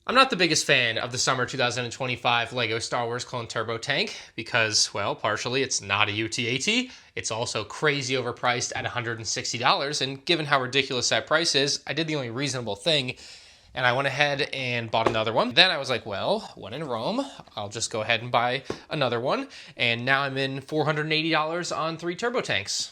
I'm not the biggest fan of the summer 2025 LEGO Star Wars Clone Turbo Tank because, well, partially it's not a UTAT. It's also crazy overpriced at $160, and given how ridiculous that price is, I did the only reasonable thing, and I went ahead and bought another one. Then I was like, well, when in Rome, I'll just go ahead and buy another one, and now I'm in $480 on 3 turbo tanks.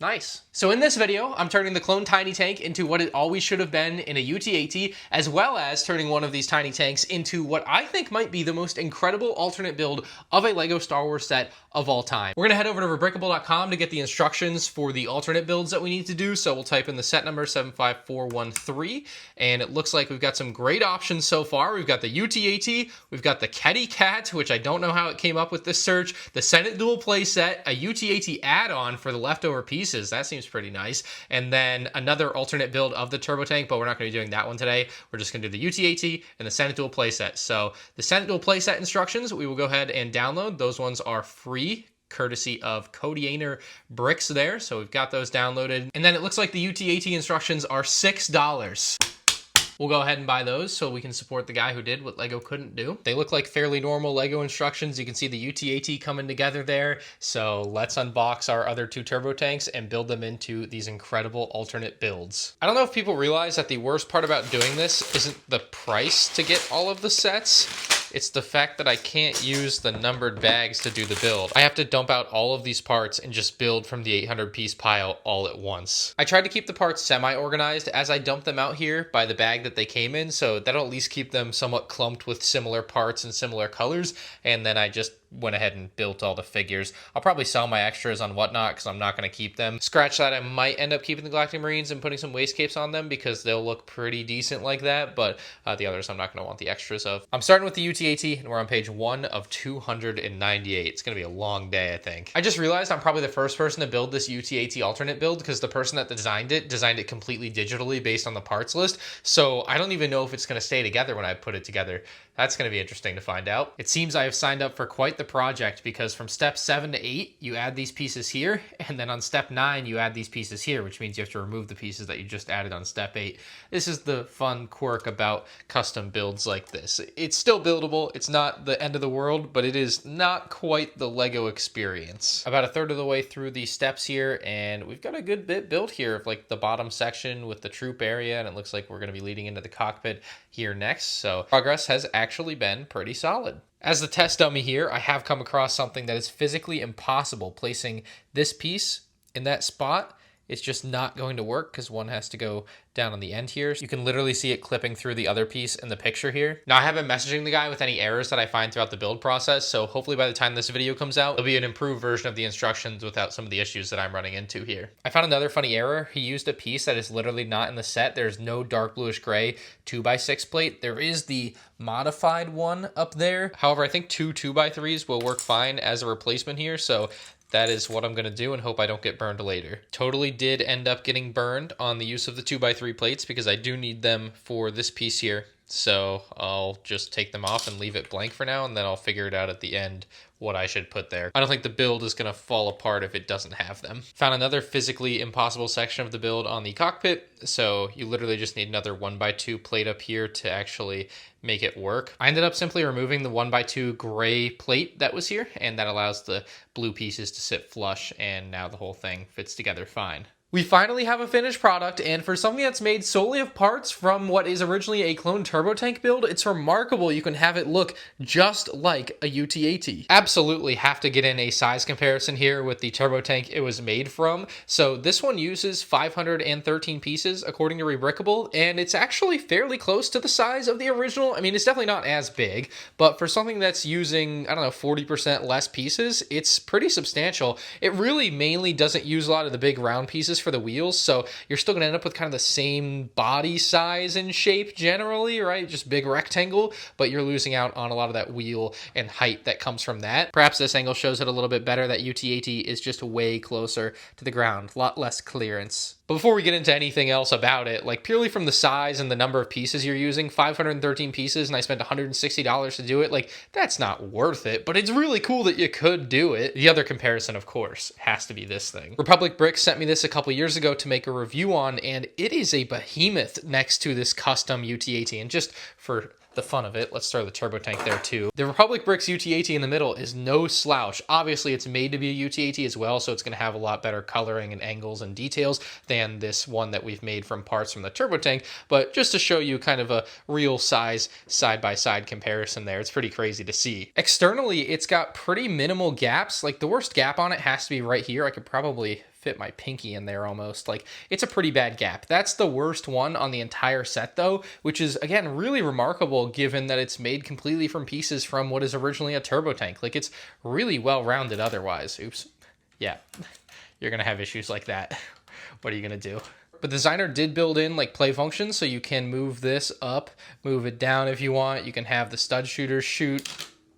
Nice. So in this video, I'm turning the Clone Tiny Tank into what it always should have been in a UTAT, as well as turning one of these tiny tanks into what I think might be the most incredible alternate build of a LEGO Star Wars set of all time. We're gonna head over to Rebrickable.com to get the instructions for the alternate builds that we need to do. So we'll type in the set number 75413, and it looks like we've got some great options so far. We've got the UTAT, we've got the Ketty Cat, which I don't know how it came up with this search, the Senate Dual playset, a UTAT add-on for the leftover pieces. That seems pretty nice. And then another alternate build of the turbo tank, but we're not going to be doing that one today. We're just going to do the UTAT and the Senate Dual playset. So the Senate Dual playset instructions, we will go ahead and download. Those ones are free, courtesy of Codianer Bricks there. So we've got those downloaded. And then it looks like the UTAT instructions are $6. We'll go ahead and buy those so we can support the guy who did what LEGO couldn't do. They look like fairly normal LEGO instructions. You can see the UTAT coming together there. So let's unbox our other 2 turbo tanks and build them into these incredible alternate builds. I don't know if people realize that the worst part about doing this isn't the price to get all of the sets. It's the fact that I can't use the numbered bags to do the build. I have to dump out all of these parts and just build from the 800 piece pile all at once. I tried to keep the parts semi-organized as I dump them out here by the bag that they came in, so that'll at least keep them somewhat clumped with similar parts and similar colors, and then I just went ahead and built all the figures. I'll probably sell my extras on Whatnot because I'm not going to keep them. Scratch that, I might end up keeping the Galactic Marines and putting some wastegapes on them because they'll look pretty decent like that, but the others I'm not going to want the extras of. I'm starting with the UTAT, and we're on page 1 of 298. It's going to be a long day, I think. I just realized I'm probably the first person to build this UTAT alternate build because the person that designed it completely digitally based on the parts list, so I don't even know if it's going to stay together when I put it together. That's going to be interesting to find out. It seems I have signed up for quite the project because from step 7 to 8, you add these pieces here, and then on step 9, you add these pieces here, which means you have to remove the pieces that you just added on step 8. This is the fun quirk about custom builds like this. It's still buildable. It's not the end of the world, but it is not quite the LEGO experience. About a third of the way through these steps here, and we've got a good bit built here of like the bottom section with the troop area, and it looks like we're going to be leading into the cockpit here next. So progress has actually been pretty solid. As the test dummy here, I have come across something that is physically impossible. Placing this piece in that spot, it's just not going to work because one has to go down on the end here. You can literally see it clipping through the other piece in the picture here. Now, I haven't messaging the guy with any errors that I find throughout the build process, so hopefully by the time this video comes out, there'll be an improved version of the instructions without some of the issues that I'm running into here. I found another funny error. He used a piece that is literally not in the set. There's no dark bluish gray 2x6 plate. There is the modified one up there. However, I think 2 2x3s will work fine as a replacement here, so that is what I'm going to do and hope I don't get burned later. Totally did end up getting burned on the use of the 2x3 plates because I do need them for this piece here. So I'll just take them off and leave it blank for now, and then I'll figure it out at the end what I should put there. I don't think the build is going to fall apart if it doesn't have them. Found another physically impossible section of the build on the cockpit, so you literally just need another 1x2 plate up here to actually make it work. I ended up simply removing the 1x2 gray plate that was here, and that allows the blue pieces to sit flush, and now the whole thing fits together fine. We finally have a finished product, and for something that's made solely of parts from what is originally a clone turbo tank build, it's remarkable you can have it look just like a UTAT. Absolutely have to get in a size comparison here with the turbo tank it was made from. So this one uses 513 pieces according to Rebrickable, and it's actually fairly close to the size of the original. I mean, it's definitely not as big, but for something that's using, I don't know, 40% less pieces, it's pretty substantial. It really mainly doesn't use a lot of the big round pieces for the wheels, so you're still going to end up with kind of the same body size and shape generally, right? Just big rectangle, but you're losing out on a lot of that wheel and height that comes from that. Perhaps this angle shows it a little bit better. That UTAT is just way closer to the ground, a lot less clearance. But before we get into anything else about it, like purely from the size and the number of pieces you're using, 513 pieces, and I spent $160 to do it, like that's not worth it, but it's really cool that you could do it. The other comparison, of course, has to be this thing. Republic Bricks sent me this a couple years ago to make a review on, and it is a behemoth next to this custom UTAT. And just for the fun of it, let's throw the turbo tank there too. The Republic Bricks UT-AT in the middle is no slouch. Obviously, it's made to be a UT-AT as well, so it's going to have a lot better coloring and angles and details than this one that we've made from parts from the turbo tank. But just to show you kind of a real size side-by-side comparison there, it's pretty crazy to see. Externally, it's got pretty minimal gaps. Like, the worst gap on it has to be right here. I could probably fit my pinky in there almost. Like, it's a pretty bad gap. That's the worst one on the entire set though, which is again really remarkable given that it's made completely from pieces from what is originally a turbo tank. Like, it's really well rounded otherwise. Oops. Yeah, you're gonna have issues like that. What are you gonna do? But the designer did build in like play functions, so you can move this up, move it down if you want. You can have the stud shooters shoot,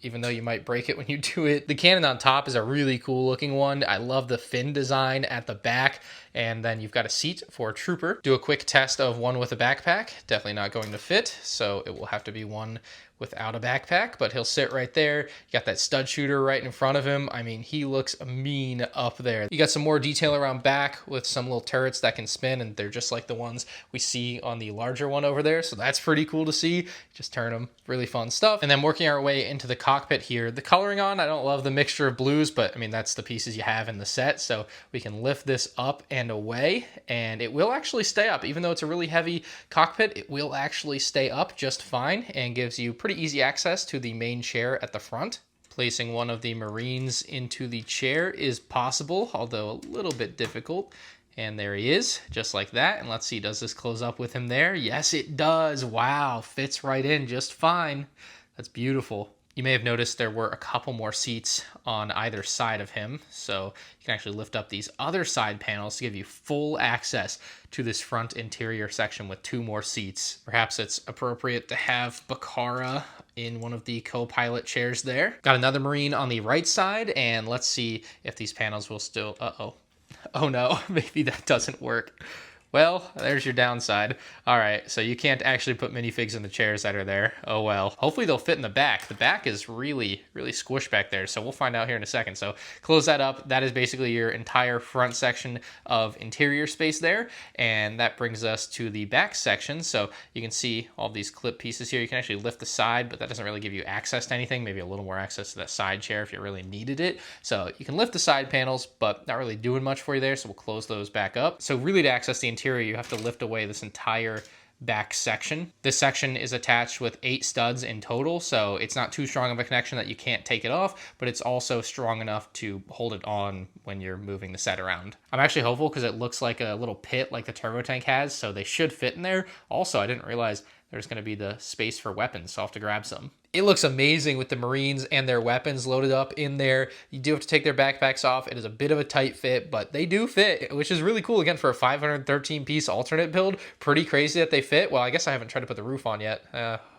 even though you might break it when you do it. The cannon on top is a really cool looking one. I love the fin design at the back. And then you've got a seat for a trooper. Do a quick test of one with a backpack. Definitely not going to fit, so it will have to be one without a backpack, but he'll sit right there. You got that stud shooter right in front of him. I mean, he looks mean up there. You got some more detail around back with some little turrets that can spin, and they're just like the ones we see on the larger one over there, so that's pretty cool to see. Just turn them. Really fun stuff. And then working our way into the cockpit here. The coloring on, I don't love the mixture of blues, but I mean, that's the pieces you have in the set, so we can lift this up and away, and it will actually stay up. Even though it's a really heavy cockpit, it will actually stay up just fine and gives you pretty easy access to the main chair at the front. Placing one of the Marines into the chair is possible, although a little bit difficult. And there he is, just like that. And let's see, does this close up with him there? Yes, it does. Wow, fits right in just fine. That's beautiful. You may have noticed there were a couple more seats on either side of him, so you can actually lift up these other side panels to give you full access to this front interior section with 2 more seats. Perhaps it's appropriate to have Bakara in one of the co-pilot chairs there. Got another Marine on the right side, and let's see if these panels will still... Oh no, maybe that doesn't work. Well, there's your downside. All right, so you can't actually put minifigs in the chairs that are there. Oh well. Hopefully they'll fit in the back. The back is really, really squished back there, so we'll find out here in a second. So close that up. That is basically your entire front section of interior space there, and that brings us to the back section. So you can see all these clip pieces here. You can actually lift the side, but that doesn't really give you access to anything. Maybe a little more access to that side chair if you really needed it. So you can lift the side panels, but not really doing much for you there, so we'll close those back up. So really to access the interior, you have to lift away this entire back section. This section is attached with 8 studs in total, so it's not too strong of a connection that you can't take it off, but it's also strong enough to hold it on when you're moving the set around. I'm actually hopeful because it looks like a little pit like the turbo tank has, so they should fit in there. Also, I didn't realize there's going to be the space for weapons, so I'll have to grab some. It looks amazing with the Marines and their weapons loaded up in there. You do have to take their backpacks off. It is a bit of a tight fit, but they do fit, which is really cool. Again, for a 513-piece alternate build, pretty crazy that they fit. Well, I guess I haven't tried to put the roof on yet.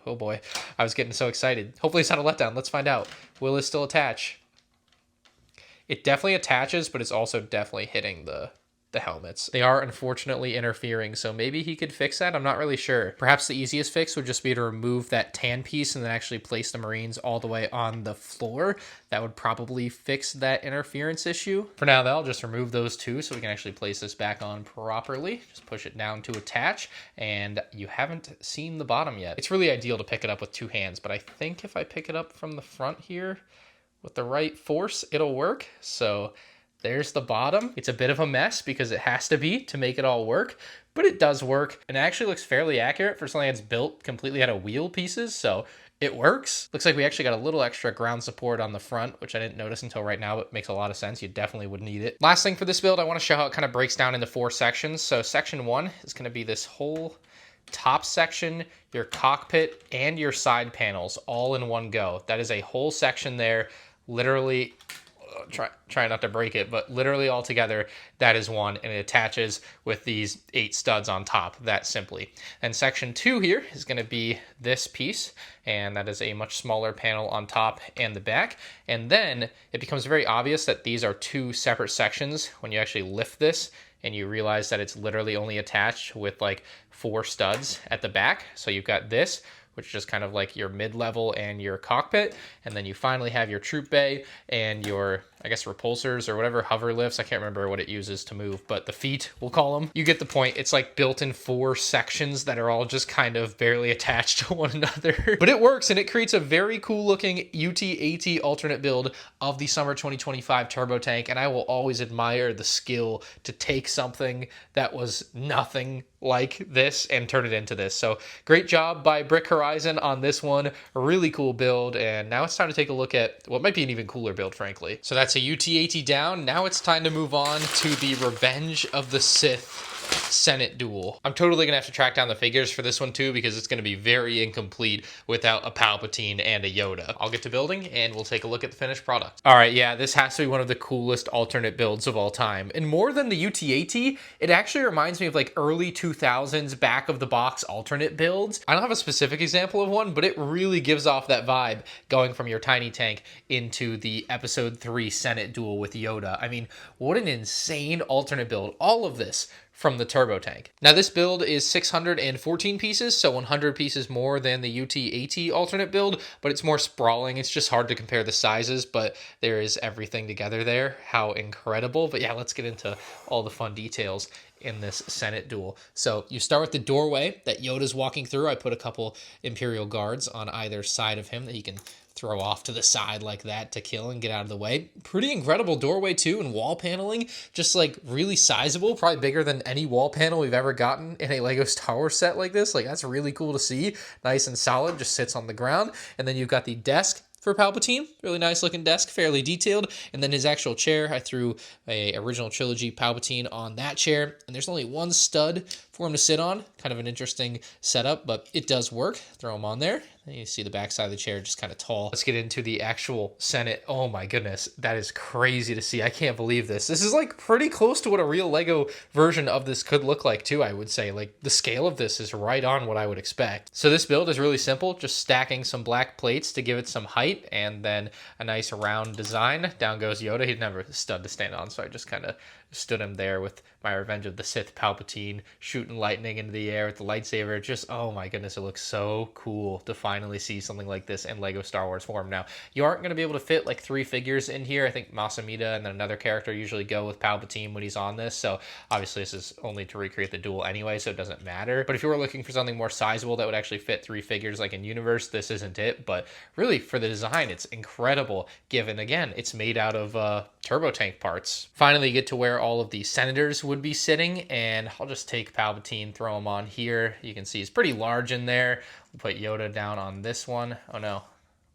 Oh boy, I was getting so excited. Hopefully it's not a letdown. Let's find out. Will it still attach? It definitely attaches, but it's also definitely hitting the helmets. They are unfortunately interfering, so maybe he could fix that. I'm not really sure. Perhaps the easiest fix would just be to remove that tan piece and then actually place the Marines all the way on the floor. That would probably fix that interference issue. For now, though, I'll just remove those 2 so we can actually place this back on properly. Just push it down to attach, and you haven't seen the bottom yet. It's really ideal to pick it up with 2 hands, but I think if I pick it up from the front here with the right force, it'll work. So there's the bottom. It's a bit of a mess because it has to be to make it all work, but it does work. And it actually looks fairly accurate for something that's built completely out of wheel pieces, so it works. Looks like we actually got a little extra ground support on the front, which I didn't notice until right now, but makes a lot of sense. You definitely would need it. Last thing for this build, I want to show how it kind of breaks down into 4 sections. So section 1 is going to be this whole top section, your cockpit, and your side panels all in one go. That is a whole section there, literally... Try not to break it, but literally all together, that is one, and it attaches with these 8 studs on top, that simply. And section 2 here is going to be this piece, and that is a much smaller panel on top and the back. And then it becomes very obvious that these are 2 separate sections when you actually lift this and you realize that it's literally only attached with like 4 studs at the back. So you've got this which is just kind of like your mid-level and your cockpit. And then you finally have your troop bay and your, I guess, repulsors or whatever, hover lifts. I can't remember what it uses to move, but the feet, we'll call them. You get the point. It's like built in 4 sections that are all just kind of barely attached to one another. But it works, and it creates a very cool looking UT-AT alternate build of the summer 2025 turbo tank. And I will always admire the skill to take something that was nothing like this and turn it into this. So great job by Brick Horizon on this one. A really cool build. And now it's time to take a look at what might be an even cooler build, frankly. So that's a UT-AT down. Now it's time to move on to the Revenge of the Sith Senate duel. I'm totally gonna have to track down the figures for this one too, because it's gonna be very incomplete without a Palpatine and a Yoda. I'll get to building and we'll take a look at the finished product. All right, yeah, this has to be one of the coolest alternate builds of all time. And more than the UT-AT, it actually reminds me of like early 2000s back of the box alternate builds. I don't have a specific example of one, but it really gives off that vibe going from your tiny tank into the episode 3 Senate duel with Yoda. I mean, what an insane alternate build. All of this from the turbo tank. Now this build is 614 pieces, so 100 pieces more than the UT-AT alternate build, but it's more sprawling. It's just hard to compare the sizes, but there is everything together there. How incredible. But yeah, let's get into all the fun details in this Senate duel. So you start with the doorway that Yoda's walking through. I put a couple Imperial guards on either side of him that he can throw off to the side like that to kill and get out of the way. Pretty incredible doorway too, and wall paneling, just like really sizable, probably bigger than any wall panel we've ever gotten in a Lego Star Wars set like this. Like, that's really cool to see. Nice and solid, just sits on the ground. And then you've got the desk for Palpatine, really nice looking desk, fairly detailed. And then his actual chair, I threw a original trilogy Palpatine on that chair, and there's only one stud for him to sit on. Kind of an interesting setup, but it does work. Throw him on there. And you see the backside of the chair just kind of tall. Let's get into the actual Senate. Oh my goodness, that is crazy to see. I can't believe this. This is like pretty close to what a real Lego version of this could look like too, I would say. Like, the scale of this is right on what I would expect. So this build is really simple, just stacking some black plates to give it some height, and then a nice round design. Down goes Yoda. He didn't have a stud to stand on, so I just kind of stood him there with my Revenge of the Sith Palpatine shooting lightning into the air with the lightsaber. Just, oh my goodness, it looks so cool to finally see something like this in Lego Star Wars form. Now, you aren't going to be able to fit like 3 figures in here. I think Masamita and then another character usually go with Palpatine when he's on this, so obviously this is only to recreate the duel anyway, so it doesn't matter. But if you were looking for something more sizable that would actually fit 3 figures like in Universe, this isn't it. But really, for the design, it's incredible, given, again, it's made out of turbo tank parts. Finally, you get to where all of the senators would be sitting, and I'll just take Palpatine, throw him on here. You can see he's pretty large in there. We'll put Yoda down on this one. Oh no,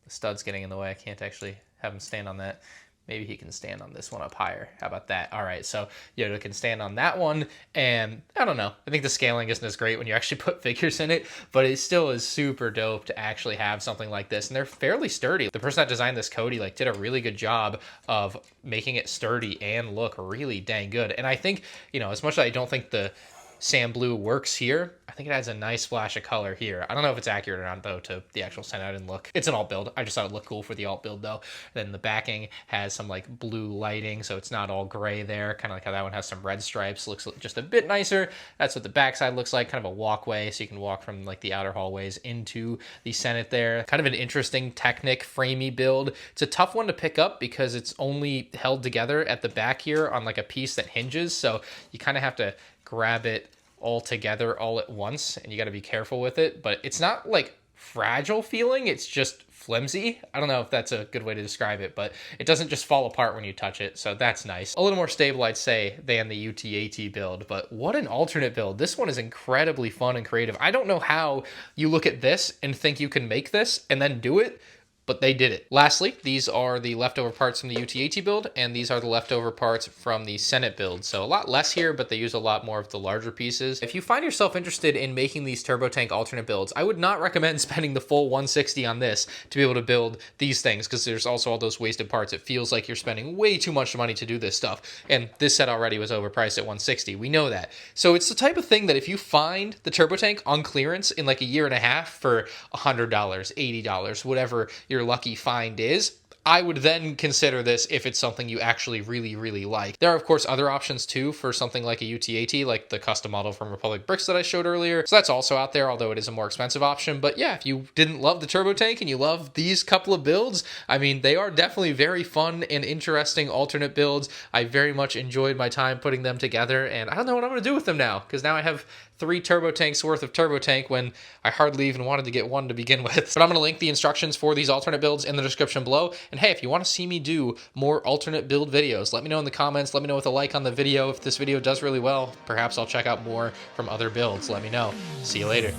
the stud's getting in the way. I can't actually have him stand on that. Maybe he can stand on this one up higher. How about that? All right, so Yoda can stand on that one, and I don't know. I think the scaling isn't as great when you actually put figures in it, but it still is super dope to actually have something like this, and they're fairly sturdy. The person that designed this, Cody, like, did a really good job of making it sturdy and look really dang good. And I think, you know, as much as I don't think the Sand Blue works here, I think it adds a nice splash of color here. I don't know if it's accurate or not, though, to the actual Senate. I didn't look. It's an alt build. I just thought it looked cool for the alt build, though. Then the backing has some, like, blue lighting, so it's not all gray there. Kind of like how that one has some red stripes. Looks just a bit nicer. That's what the backside looks like. Kind of a walkway, so you can walk from, like, the outer hallways into the Senate there. Kind of an interesting Technic framey build. It's a tough one to pick up because it's only held together at the back here on, like, a piece that hinges, so you kind of have to grab it all together all at once, and you got to be careful with it. But it's not like fragile feeling, it's just flimsy. I don't know if that's a good way to describe it, but it doesn't just fall apart when you touch it, so that's nice. A little more stable, I'd say, than the UT-AT build, but what an alternate build. This one is incredibly fun and creative. I don't know how you look at this and think you can make this and then do it, but they did it. Lastly, these are the leftover parts from the UT-AT build, and these are the leftover parts from the Senate build. So a lot less here, but they use a lot more of the larger pieces. If you find yourself interested in making these turbo tank alternate builds, I would not recommend spending the full 160 on this to be able to build these things, because there's also all those wasted parts. It feels like you're spending way too much money to do this stuff, and this set already was overpriced at 160. We know that. So it's the type of thing that if you find the turbo tank on clearance in like a year and a half for $100, $80, whatever your lucky find is, I would then consider this if it's something you actually really, really like. There are, of course, other options too for something like a UTAT, like the custom model from Republic Bricks that I showed earlier. So that's also out there, although it is a more expensive option. But yeah, if you didn't love the turbo tank and you love these couple of builds, I mean, they are definitely very fun and interesting alternate builds. I very much enjoyed my time putting them together, and I don't know what I'm going to do with them now, because now I have 3 turbo tanks worth of turbo tank when I hardly even wanted to get one to begin with. But I'm going to link the instructions for these alternate builds in the description below. And hey, if you want to see me do more alternate build videos, let me know in the comments. Let me know with a like on the video. If this video does really well, perhaps I'll check out more from other builds. Let me know. See you later.